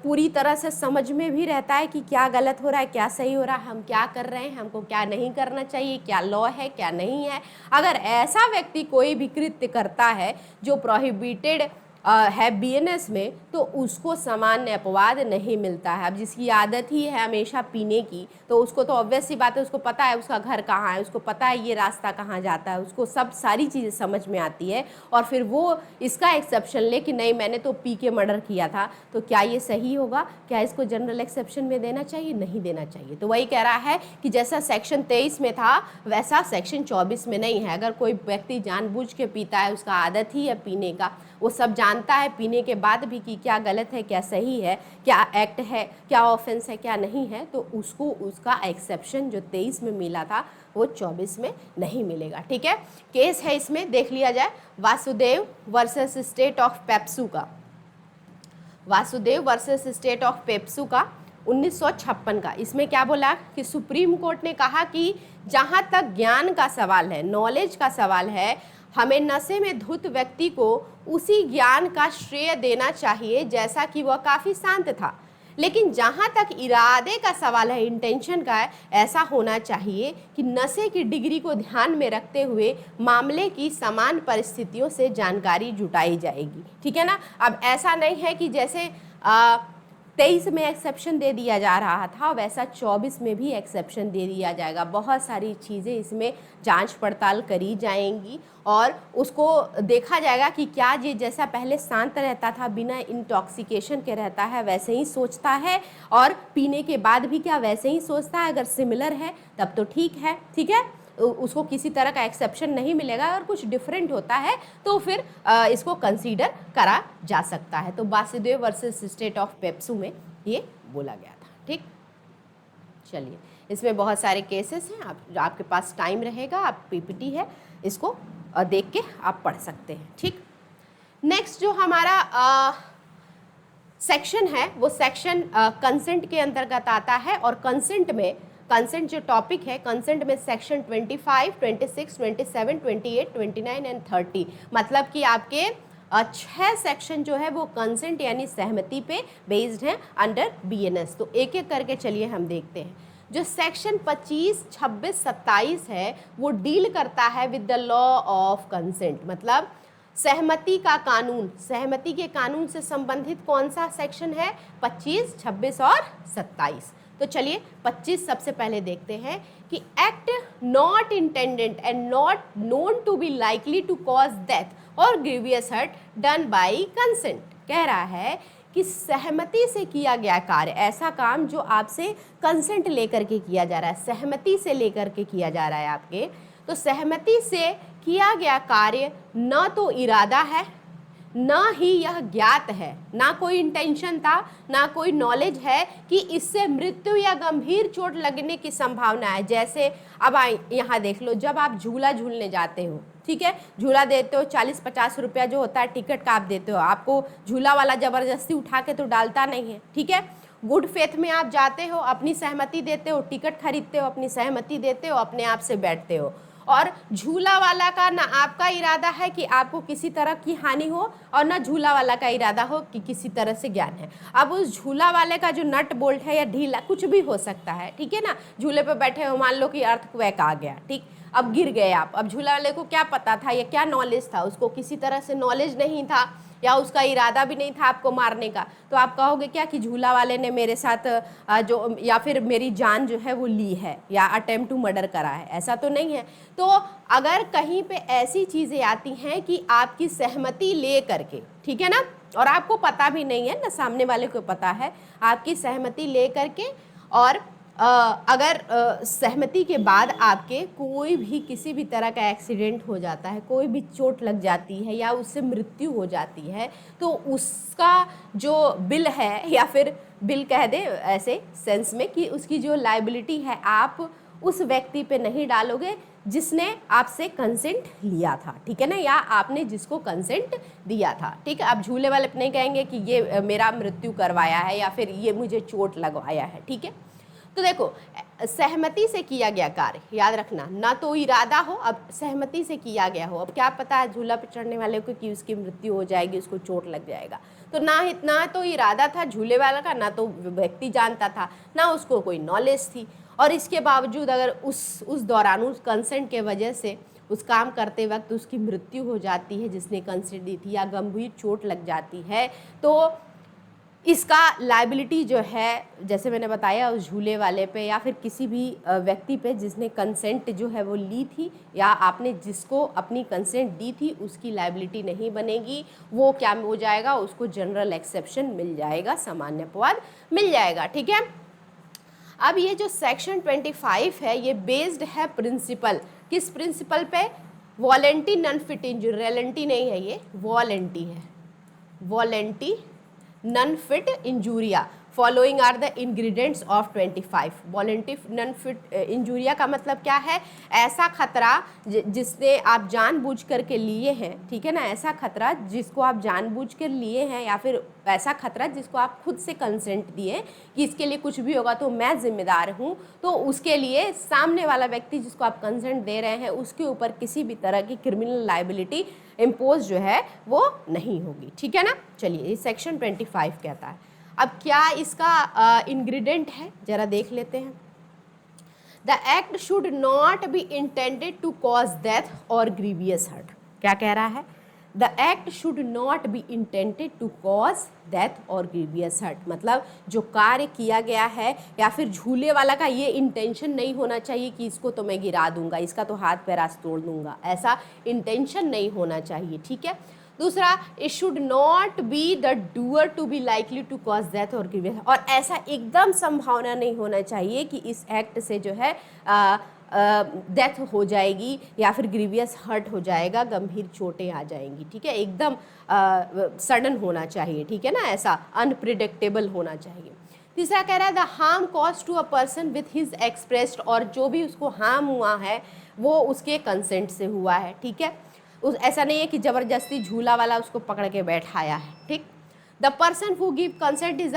Speaker 1: पूरी तरह से समझ में भी रहता है कि क्या गलत हो रहा है क्या सही हो रहा है, हम क्या कर रहे हैं, हमको क्या नहीं करना चाहिए, क्या लॉ है क्या नहीं है। अगर ऐसा व्यक्ति कोई भी कृत्य करता है जो प्रोहिबिटेड है BNS में, तो उसको सामान्य अपवाद नहीं मिलता है। अब जिसकी आदत ही है हमेशा पीने की, तो उसको तो ऑब्वियस सी बात है, उसको पता है उसका घर कहाँ है, उसको पता है ये रास्ता कहाँ जाता है, उसको सब सारी चीज़ें समझ में आती है, और फिर वो इसका एक्सेप्शन ले कि नहीं मैंने तो पी के मर्डर किया था, तो क्या ये सही होगा, क्या इसको जनरल एक्सेप्शन में देना चाहिए, नहीं देना चाहिए। तो वही कह रहा है कि जैसा सेक्शन 23 में था वैसा सेक्शन 24 में नहीं है। अगर कोई व्यक्ति जानबूझ के पीता है, उसका आदत ही है पीने का, वो सब जानता है पीने के बाद भी कि क्या गलत है क्या सही है, क्या एक्ट है क्या ऑफेंस है क्या नहीं है, तो उसको उसका एक्सेप्शन जो 23 में मिला था वो 24 में नहीं मिलेगा। ठीक है, केस है इसमें देख लिया जाए, Vasudev versus state of PEPSU का, Vasudev versus state of PEPSU का 1956 का। इसमें क्या बोला कि सुप्रीम कोर्ट ने कहा कि जहाँ तक ज्ञान का सवाल है, नॉलेज का सवाल है, हमें नशे में धुत व्यक्ति को उसी ज्ञान का श्रेय देना चाहिए जैसा कि वह काफ़ी शांत था। लेकिन जहाँ तक इरादे का सवाल है, इंटेंशन का है, ऐसा होना चाहिए कि नशे की डिग्री को ध्यान में रखते हुए मामले की समान परिस्थितियों से जानकारी जुटाई जाएगी। ठीक है ना। अब ऐसा नहीं है कि जैसे 23 में एक्सेप्शन दे दिया जा रहा था वैसा 24 में भी एक्सेप्शन दे दिया जाएगा। बहुत सारी चीज़ें इसमें जांच पड़ताल करी जाएंगी और उसको देखा जाएगा कि क्या ये जैसा पहले शांत रहता था बिना इंटॉक्सिकेशन के रहता है वैसे ही सोचता है, और पीने के बाद भी क्या वैसे ही सोचता है। अगर सिमिलर है तब तो ठीक है। ठीक है, उसको किसी तरह का एक्सेप्शन नहीं मिलेगा, और कुछ डिफरेंट होता है तो फिर इसको कंसीडर करा जा सकता है। तो Vasudev versus state of PEPSU में ये बोला गया था। ठीक, चलिए, इसमें बहुत सारे केसेस हैं, आपके पास टाइम रहेगा, आप पीपीटी है इसको देख के आप पढ़ सकते हैं। ठीक, नेक्स्ट जो हमारा सेक्शन है वो सेक्शन कंसेंट के अंतर्गत आता है, और कंसेंट जो टॉपिक है, कंसेंट में सेक्शन 25, 26, 27, 28, 29 एंड 30, मतलब कि आपके 6 सेक्शन जो है वो कंसेंट यानी सहमति पे बेस्ड हैं अंडर बीएनएस। तो एक एक करके चलिए हम देखते हैं। जो सेक्शन 25, 26, 27 है वो डील करता है with the law of consent, मतलब सहमति का कानून, सहमति के कानून से संबंधित कौन सा सेक्शन है? 25, 26 और 27। तो चलिए 25 सबसे पहले देखते हैं कि act not intended and not known to be likely to cause death और grievous hurt done by consent. कह रहा है कि सहमति से किया गया कार्य, ऐसा काम जो आपसे कंसेंट लेकर के किया जा रहा है, सहमति से लेकर के किया जा रहा है आपके, तो सहमति से किया गया कार्य न तो इरादा है, न ही यह ज्ञात है, ना कोई इंटेंशन था, ना कोई नॉलेज है कि इससे मृत्यु या गंभीर चोट लगने की संभावना है। जैसे अब यहाँ देख लो, जब आप झूला झूलने जाते हो, ठीक है, झूला देते हो, 40-50 रुपया जो होता है टिकट का आप देते हो, आपको झूला वाला जबरदस्ती उठा के तो डालता नहीं है, ठीक है। गुड फेथ में आप जाते हो, अपनी सहमति देते हो, टिकट खरीदते हो, अपनी सहमति देते हो, अपने आप से बैठते हो, और झूला वाला का ना आपका इरादा है कि आपको किसी तरह की हानि हो, और ना झूला वाला का इरादा हो कि किसी तरह से ज्ञान है। अब उस झूला वाले का जो नट बोल्ट है या ढीला कुछ भी हो सकता है, ठीक है ना। झूले पे बैठे हो, मान लो कि अर्थक्वेक आ गया, ठीक, अब गिर गए आप। अब झूला वाले को क्या पता था या क्या नॉलेज था? उसको किसी तरह से नॉलेज नहीं था, या उसका इरादा भी नहीं था आपको मारने का। तो आप कहोगे क्या कि झूला वाले ने मेरे साथ जो या फिर मेरी जान जो है वो ली है, या अटेम्प्ट टू मर्डर करा है, ऐसा तो नहीं है। तो अगर कहीं पे ऐसी चीज़ें आती हैं कि आपकी सहमति ले करके, ठीक है ना, और आपको पता भी नहीं है ना, सामने वाले को पता है, आपकी सहमति ले करके, और अगर सहमति के बाद आपके कोई भी किसी भी तरह का एक्सीडेंट हो जाता है, कोई भी चोट लग जाती है या उससे मृत्यु हो जाती है, तो उसका जो बिल है, या फिर बिल कह दे ऐसे सेंस में कि उसकी जो लायबिलिटी है, आप उस व्यक्ति पे नहीं डालोगे जिसने आपसे कंसेंट लिया था, ठीक है ना, या आपने जिसको कंसेंट दिया था, ठीक है। आप झूले वाले पे नहीं कहेंगे कि ये मेरा मृत्यु करवाया है या फिर ये मुझे चोट लगवाया है, ठीक है। तो देखो, सहमति से किया गया कार्य, याद रखना, ना तो इरादा हो, अब सहमति से किया गया हो। अब क्या पता है झूला पे चढ़ने वाले को कि उसकी मृत्यु हो जाएगी, उसको चोट लग जाएगा, तो ना तो इरादा था झूले वाला का, ना तो व्यक्ति जानता था, ना उसको कोई नॉलेज थी, और इसके बावजूद अगर उस दौरान उस कंसेंट के वजह से उस काम करते वक्त उसकी मृत्यु हो जाती है जिसने कंसेंट दी थी, या गंभीर चोट लग जाती है, तो इसका लायबिलिटी जो है, जैसे मैंने बताया, उस झूले वाले पे या फिर किसी भी व्यक्ति पे जिसने कंसेंट जो है वो ली थी, या आपने जिसको अपनी कंसेंट दी थी, उसकी लायबिलिटी नहीं बनेगी। वो क्या हो जाएगा, उसको जनरल एक्सेप्शन मिल जाएगा, सामान्य अपवाद मिल जाएगा, ठीक है। अब ये जो सेक्शन 25 है, ये बेस्ड है प्रिंसिपल, किस प्रिंसिपल पे? वॉलेंटी नॉन फिट इंजरी, रेलेंटी नहीं है, ये वॉलेंटी है, volenti non fit injuria, following are the ingredients of 25। Volenti non fit injuria का मतलब क्या है? ऐसा खतरा जिसने आप जानबूझ करके लिए हैं, ठीक है ना, ऐसा खतरा जिसको आप जानबूझ कर लिए हैं, या फिर ऐसा खतरा जिसको आप खुद से कंसेंट दिए कि इसके लिए कुछ भी होगा तो मैं जिम्मेदार हूँ, तो उसके लिए सामने वाला व्यक्ति जिसको आप कंसेंट दे रहे हैं उसके ऊपर किसी भी तरह की क्रिमिनल लायबिलिटी इम्पोज जो है वो नहीं होगी, ठीक है ना। चलिए, ये सेक्शन 25 कहता है। अब क्या इसका इंग्रेडिएंट है, जरा देख लेते हैं। The act should not be intended to cause death और ग्रीवियस हर्ट। क्या कह रहा है? The act should not be intended to cause death और ग्रीवियस हर्ट, मतलब जो कार्य किया गया है, या फिर झूले वाला का ये इंटेंशन नहीं होना चाहिए कि इसको तो मैं गिरा दूंगा, इसका तो हाथ पैर आज तोड़ दूंगा, ऐसा इंटेंशन नहीं होना चाहिए, ठीक है। दूसरा, it should not be the doer to be likely to cause death और ग्रीवियस, और ऐसा एकदम संभावना नहीं होना चाहिए कि इस एक्ट से जो है डेथ हो जाएगी या फिर ग्रीवियस हर्ट हो जाएगा, गंभीर चोटें आ जाएंगी, ठीक है, एकदम सडन होना चाहिए, ठीक है ना, ऐसा अनप्रिडिक्टेबल होना चाहिए। तीसरा कह रहा है the harm cause to a person with his expressed, और जो भी उसको हार्म हुआ है वो उसके कंसेंट से हुआ है, ठीक है, उस ऐसा नहीं है कि ज़बरदस्ती झूला वाला उसको पकड़ के बैठाया है, ठीक। The person who give consent is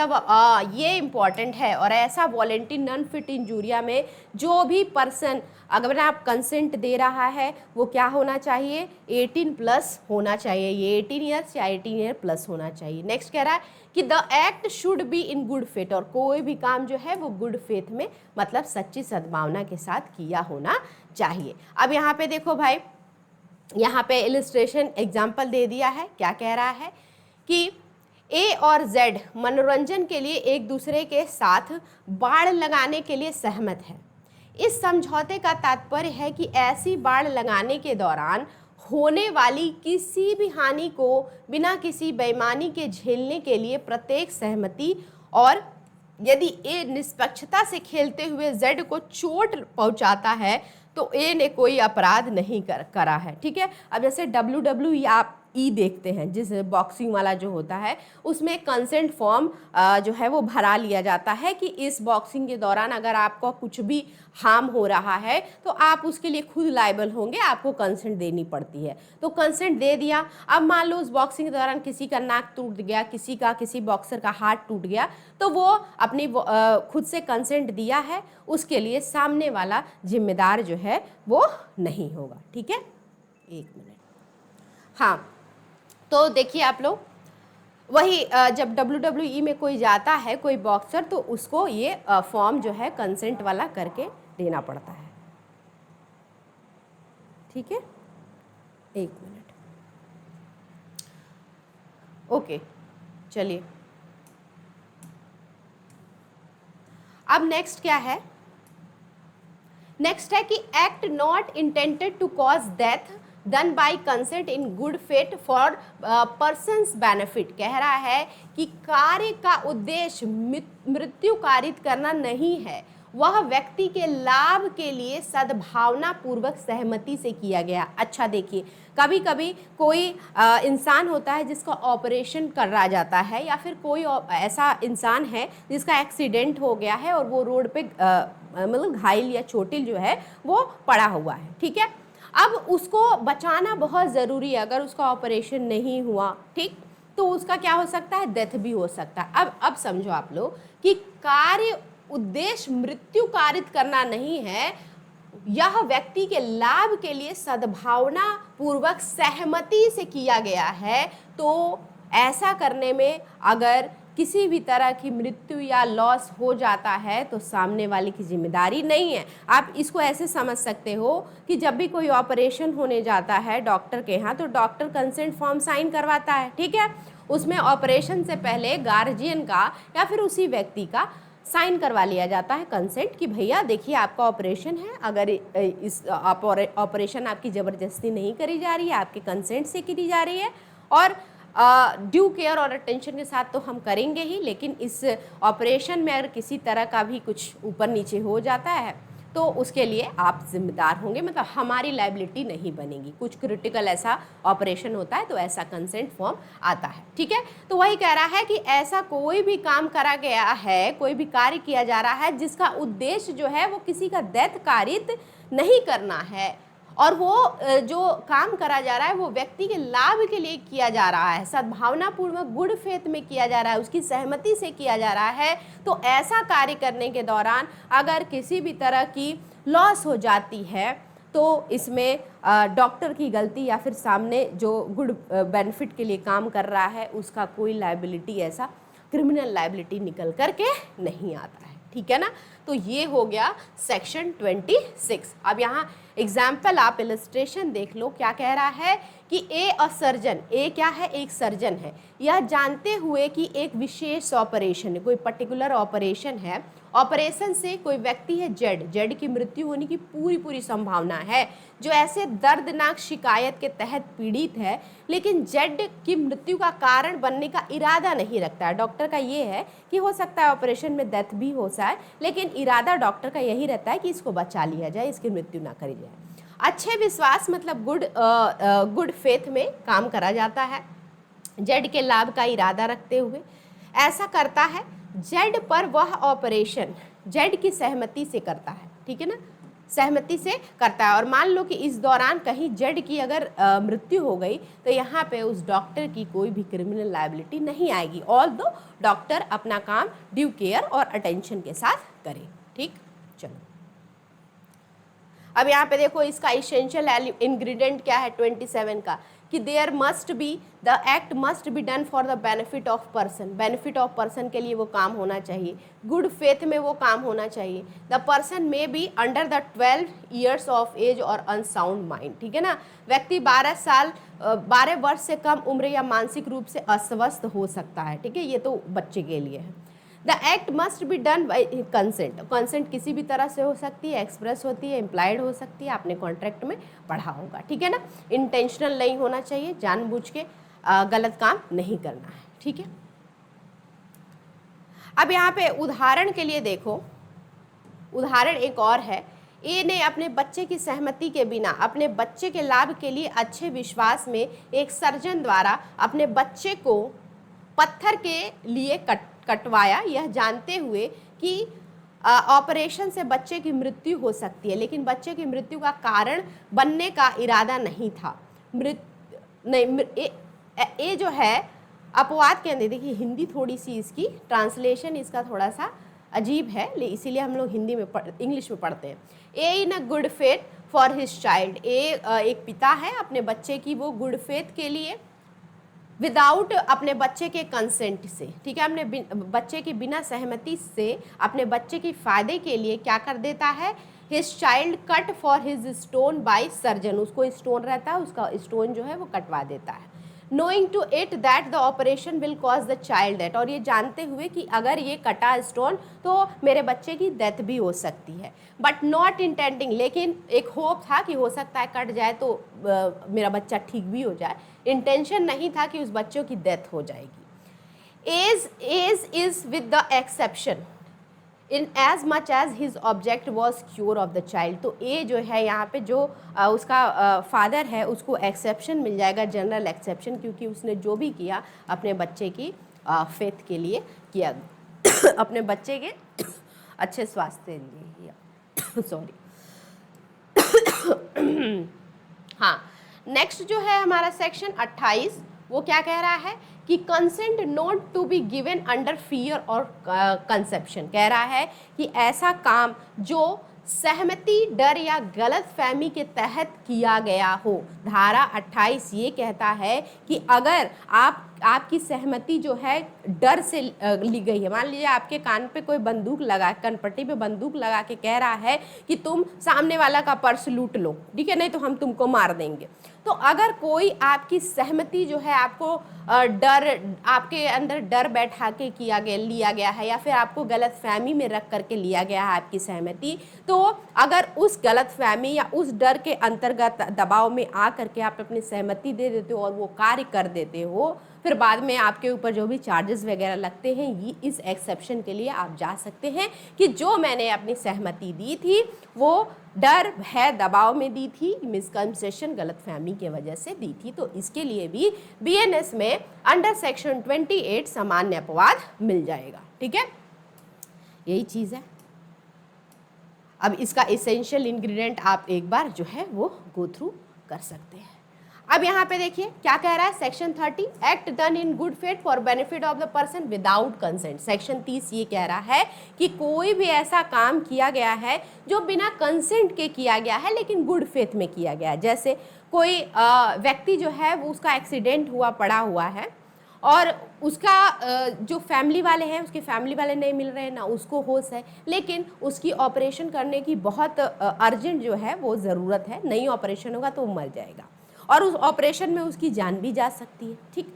Speaker 1: ये इंपॉर्टेंट है, और ऐसा वॉलेंटियर नॉन फिट इंजूरिया में जो भी पर्सन अगर आप कंसेंट दे रहा है वो क्या होना चाहिए, 18+ होना चाहिए, ये 18 ईयर्स या 18 ईयर प्लस होना चाहिए। नेक्स्ट कह रहा है कि the act should be in good faith, और कोई भी काम जो है वो गुड फेथ में मतलब सच्ची सद्भावना के साथ किया होना चाहिए। अब यहाँ पे देखो भाई, यहाँ पे इलिस्ट्रेशन एग्जाम्पल दे दिया है, क्या कह रहा है कि ए और जेड मनोरंजन के लिए एक दूसरे के साथ बाड़ लगाने के लिए सहमत है। इस समझौते का तात्पर्य है कि ऐसी बाड़ लगाने के दौरान होने वाली किसी भी हानि को बिना किसी बेईमानी के झेलने के लिए प्रत्येक सहमति, और यदि ए निष्पक्षता से खेलते हुए जेड को चोट पहुंचाता है तो ए ने कोई अपराध नहीं करा है, ठीक है। अब जैसे WWE आप देखते हैं, जिस बॉक्सिंग वाला जो होता है उसमें कंसेंट फॉर्म जो है वो भरा लिया जाता है कि इस बॉक्सिंग के दौरान अगर आपको कुछ भी हार्म हो रहा है तो आप उसके लिए खुद लायबल होंगे, आपको कंसेंट देनी पड़ती है। तो कंसेंट दे दिया। अब मान लो उस बॉक्सिंग के दौरान किसी का नाक टूट गया, किसी बॉक्सर का हाथ टूट गया, तो वो अपनी खुद से कंसेंट दिया है, उसके लिए सामने वाला जिम्मेदार जो है वो नहीं होगा, ठीक है। एक मिनट, हाँ, तो देखिए आप लोग, वही जब WWE में कोई जाता है, कोई बॉक्सर, तो उसको ये फॉर्म जो है कंसेंट वाला करके देना पड़ता है, ठीक है। एक मिनट, ओके, चलिए। अब नेक्स्ट क्या है, नेक्स्ट है कि act not intended to cause death done by consent in good faith for person's benefit. कह रहा है कि कार्य का उद्देश्य मृत्यु कारित करना नहीं है, वह व्यक्ति के लाभ के लिए सद्भावना पूर्वक सहमति से किया गया। अच्छा देखिए, कभी कभी कोई इंसान होता है जिसका ऑपरेशन करा जाता है, या फिर कोई ऐसा इंसान है जिसका एक्सीडेंट हो गया है और वो रोड पे मतलब घायल या चोटिल जो है वो पड़ा हुआ है, ठीक है। अब उसको बचाना बहुत ज़रूरी है, अगर उसका ऑपरेशन नहीं हुआ, ठीक, तो उसका क्या हो सकता है, डेथ भी हो सकता है। अब समझो आप लोग कि कार्य उद्देश्य मृत्यु कारित करना नहीं है, यह व्यक्ति के लाभ के लिए सद्भावना पूर्वक सहमति से किया गया है। तो ऐसा करने में अगर किसी भी तरह की मृत्यु या लॉस हो जाता है तो सामने वाले की जिम्मेदारी नहीं है। आप इसको ऐसे समझ सकते हो कि जब भी कोई ऑपरेशन होने जाता है डॉक्टर के यहाँ, तो डॉक्टर कंसेंट फॉर्म साइन करवाता है, ठीक है। उसमें ऑपरेशन से पहले गार्जियन का या फिर उसी व्यक्ति का साइन करवा लिया जाता है कंसेंट कि भैया देखिए आपका ऑपरेशन है, अगर इस ऑपरेशन आपकी ज़बरदस्ती नहीं करी जा रही है, आपके कंसेंट से करी जा रही है, और ड्यू केयर और अटेंशन के साथ तो हम करेंगे ही, लेकिन इस ऑपरेशन में अगर किसी तरह का भी कुछ ऊपर नीचे हो जाता है तो उसके लिए आप जिम्मेदार होंगे, मतलब हमारी लायबिलिटी नहीं बनेगी। कुछ क्रिटिकल ऐसा ऑपरेशन होता है तो ऐसा कंसेंट फॉर्म आता है, ठीक है। तो वही कह रहा है कि ऐसा कोई भी काम करा गया है, कोई भी कार्य किया जा रहा है जिसका उद्देश्य जो है वो किसी का डेथ कारित नहीं करना है, और वो जो काम करा जा रहा है वो व्यक्ति के लाभ के लिए किया जा रहा है, सद्भावना पूर्वक गुड फेथ में किया जा रहा है, उसकी सहमति से किया जा रहा है, तो ऐसा कार्य करने के दौरान अगर किसी भी तरह की लॉस हो जाती है तो इसमें डॉक्टर की गलती या फिर सामने जो गुड बेनिफिट के लिए काम कर रहा है उसका कोई लायबिलिटी, ऐसा क्रिमिनल लायबिलिटी निकल करके नहीं आता है, ठीक है ना। तो ये हो गया सेक्शन 26। अब यहाँ एग्जाम्पल आप इलस्ट्रेशन देख लो, क्या कह रहा है कि ए अ सर्जन, ए क्या है, एक सर्जन है, यह जानते हुए कि एक विशेष ऑपरेशन है, कोई पर्टिकुलर ऑपरेशन है, ऑपरेशन से कोई व्यक्ति है जेड, जेड की मृत्यु होने की पूरी संभावना है, जो ऐसे दर्दनाक शिकायत के तहत पीड़ित है, लेकिन जेड की मृत्यु का कारण बनने का इरादा नहीं रखता है। डॉक्टर का ये है कि हो सकता है ऑपरेशन में डेथ भी हो जाए, लेकिन इरादा डॉक्टर का यही रहता है कि इसको बचा लिया जाए, इसकी मृत्यु ना करी जाए। अच्छे विश्वास मतलब गुड फेथ में काम करा जाता है, जेड के लाभ का इरादा रखते हुए ऐसा करता है। जेड पर वह ऑपरेशन जेड की सहमति से करता है, ठीक है ना, सहमति से करता है। और मान लो कि इस दौरान कहीं जेड की अगर मृत्यु हो गई तो यहाँ पे उस डॉक्टर की कोई भी क्रिमिनल लायबिलिटी नहीं आएगी, ऑल्दो डॉक्टर अपना काम ड्यू केयर और अटेंशन के साथ करे। ठीक, चलो अब यहाँ पे देखो इसका इसेंशियल इंग्रेडिएंट क्या है 27 का, कि there must be the act must be done for the benefit of person, benefit of person के लिए वो काम होना चाहिए, गुड फेथ में वो काम होना चाहिए। The person may be under the 12 years of age और अनसाउंड माइंड, ठीक है ना, व्यक्ति 12 वर्ष से कम उम्र या मानसिक रूप से अस्वस्थ हो सकता है, ठीक है, ये तो बच्चे के लिए है। The act must be done by consent, consent किसी भी तरह से हो सकती है, एक्सप्रेस होती है, इम्प्लाइड हो सकती है, आपने कॉन्ट्रैक्ट में पढ़ा होगा, ठीक है ना, इंटेंशनल नहीं होना चाहिए, जानबूझ के गलत काम नहीं करना है, ठीक है। अब यहाँ पे उदाहरण के लिए देखो, उदाहरण एक और है, ए ने अपने बच्चे की सहमति के बिना अपने बच्चे के लाभ के लिए अच्छे विश्वास में एक सर्जन द्वारा अपने बच्चे को पत्थर के लिए कटवाया, यह जानते हुए कि ऑपरेशन से बच्चे की मृत्यु हो सकती है, लेकिन बच्चे की मृत्यु का कारण बनने का इरादा नहीं था। ये जो है अपवाद के अंदर, देखिए हिंदी थोड़ी सी इसकी ट्रांसलेशन इसका थोड़ा सा अजीब है, इसीलिए हम लोग हिंदी में इंग्लिश में पढ़ते हैं। A in a good faith for his child, एक पिता है, अपने बच्चे की वो गुड फेथ के लिए विदाउट अपने बच्चे के कंसेंट से, ठीक है, अपने बच्चे की बिना सहमति से अपने बच्चे के फायदे के लिए क्या कर देता है, his child cut for his stone by surgeon, उसको स्टोन रहता है, उसका स्टोन जो है वो कटवा देता है। Knowing to it that the operation will cause the child death, और ये जानते हुए कि अगर ये कटा स्टोन तो मेरे बच्चे की डेथ भी हो सकती है, बट नॉट इंटेंडिंग, लेकिन एक होप था कि हो सकता है कट जाए तो मेरा बच्चा ठीक भी हो जाए, इंटेंशन नहीं था कि उस बच्चों की डेथ हो जाएगी। As is with the exception in as much as his object was cure of the child, तो ए जो है यहाँ पे जो उसका फादर है उसको एक्सेप्शन मिल जाएगा, जनरल एक्सेप्शन, क्योंकि उसने जो भी किया अपने बच्चे की फेथ के लिए किया अपने बच्चे के अच्छे स्वास्थ्य के लिए किया सॉरी हाँ, नेक्स्ट जो है हमारा सेक्शन 28, वो क्या कह रहा है कि consent not to be given under fear और कंसेप्शन, कह रहा है कि ऐसा काम जो सहमति, डर या गलत फहमी के तहत किया गया हो। धारा 28 ये कहता है कि अगर आपकी सहमति जो है डर से ली गई है, मान लीजिए आपके कान पे कोई बंदूक लगा, कनपट्टी पे बंदूक लगा के कह रहा है कि तुम सामने वाला का पर्स लूट लो, ठीक है, नहीं तो हम तुमको मार देंगे, तो अगर कोई आपकी सहमति जो है आपको डर, आपके अंदर डर बैठा के लिया गया है, या फिर आपको गलत फहमी में रख करके लिया गया है आपकी सहमति, तो अगर उस गलत फहमी या उस डर के अंतर्गत दबाव में आ करके आप अपनी सहमति दे देते हो और वो कार्य कर देते हो, फिर बाद में आपके ऊपर जो भी चार्जेस वगैरह लगते हैं, ये इस एक्सेप्शन के लिए आप जा सकते हैं कि जो मैंने अपनी सहमति दी थी वो डर, भय, दबाव में दी थी, मिसकंसेप्शन, गलतफहमी की वजह से दी थी, तो इसके लिए भी बीएनएस में अंडर सेक्शन 28 सामान्य अपवाद मिल जाएगा, ठीक है, यही चीज़ है। अब इसका एसेंशियल इंग्रेडिएंट आप एक बार जो है वो गो थ्रू कर सकते हैं। अब यहाँ पे देखिए क्या कह रहा है section 30, act done in good faith for benefit of the person without consent. Section 30 ये कह रहा है कि कोई भी ऐसा काम किया गया है जो बिना कंसेंट के किया गया है लेकिन गुड फेथ में किया गया है। जैसे कोई व्यक्ति जो है वो उसका एक्सीडेंट हुआ, पड़ा हुआ है और उसका जो फैमिली वाले हैं, उसके फैमिली वाले नहीं मिल रहे हैं, ना उसको होश है, लेकिन उसकी ऑपरेशन करने की बहुत अर्जेंट जो है वो ज़रूरत है, नहीं ऑपरेशन होगा तो वो मर जाएगा और उस ऑपरेशन में उसकी जान भी जा सकती है। ठीक,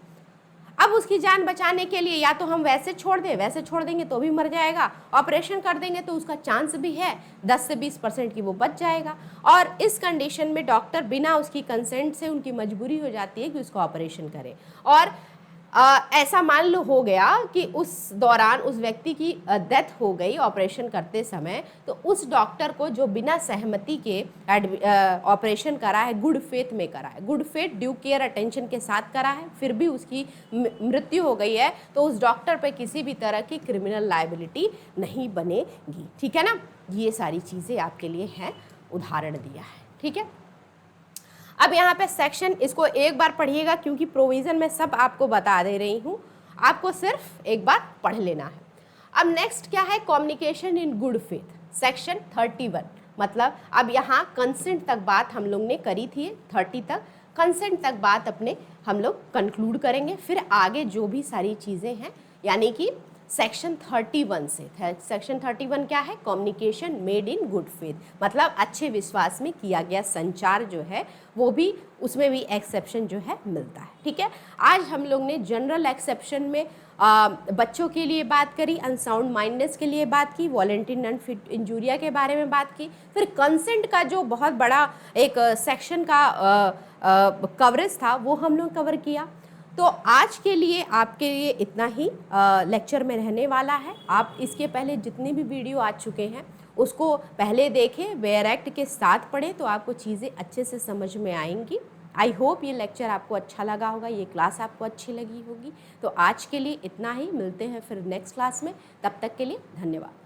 Speaker 1: अब उसकी जान बचाने के लिए या तो हम वैसे छोड़ दें, वैसे छोड़ देंगे तो भी मर जाएगा, ऑपरेशन कर देंगे तो उसका चांस भी है 10 से 20% की वो बच जाएगा। और इस कंडीशन में डॉक्टर बिना उसकी कंसेंट से, उनकी मजबूरी हो जाती है कि उसको ऑपरेशन करे। और ऐसा मान लो हो गया कि उस दौरान उस व्यक्ति की डेथ हो गई ऑपरेशन करते समय, तो उस डॉक्टर को जो बिना सहमति के ऑपरेशन करा है, गुड फेथ में करा है, good faith due care attention के साथ करा है, फिर भी उसकी मृत्यु हो गई है, तो उस डॉक्टर पे किसी भी तरह की क्रिमिनल लायबिलिटी नहीं बनेगी। ठीक है ना, ये सारी चीज़ें आपके लिए हैं, उदाहरण दिया है। ठीक है, अब यहाँ पे सेक्शन, इसको एक बार पढ़िएगा क्योंकि प्रोविज़न में सब आपको बता दे रही हूँ, आपको सिर्फ एक बार पढ़ लेना है। अब नेक्स्ट क्या है, communication in good faith, section 31। मतलब अब यहाँ कंसेंट तक बात हम लोग ने करी थी, 30 तक कंसेंट तक बात अपने हम लोग कंक्लूड करेंगे, फिर आगे जो भी सारी चीज़ें हैं, यानी कि सेक्शन 31 से। सेक्शन 31 क्या है, communication made in good faith, मतलब अच्छे विश्वास में किया गया संचार जो है वो भी, उसमें भी एक्सेप्शन जो है मिलता है। ठीक है, आज हम लोग ने जनरल एक्सेप्शन में बच्चों के लिए बात करी, अनसाउंड माइंडनेस के लिए बात की, वॉलंटरी नॉन फिट इंजूरिया के बारे में बात की, फिर कंसेंट का जो बहुत बड़ा एक सेक्शन का कवरेज था वो हम लोग कवर किया। तो आज के लिए आपके लिए इतना ही लेक्चर में रहने वाला है। आप इसके पहले जितने भी वीडियो आ चुके हैं उसको पहले देखें, वेयर एक्ट के साथ पढ़ें तो आपको चीज़ें अच्छे से समझ में आएंगी। आई होप ये लेक्चर आपको अच्छा लगा होगा, ये क्लास आपको अच्छी लगी होगी। तो आज के लिए इतना ही, मिलते हैं फिर नेक्स्ट क्लास में, तब तक के लिए धन्यवाद।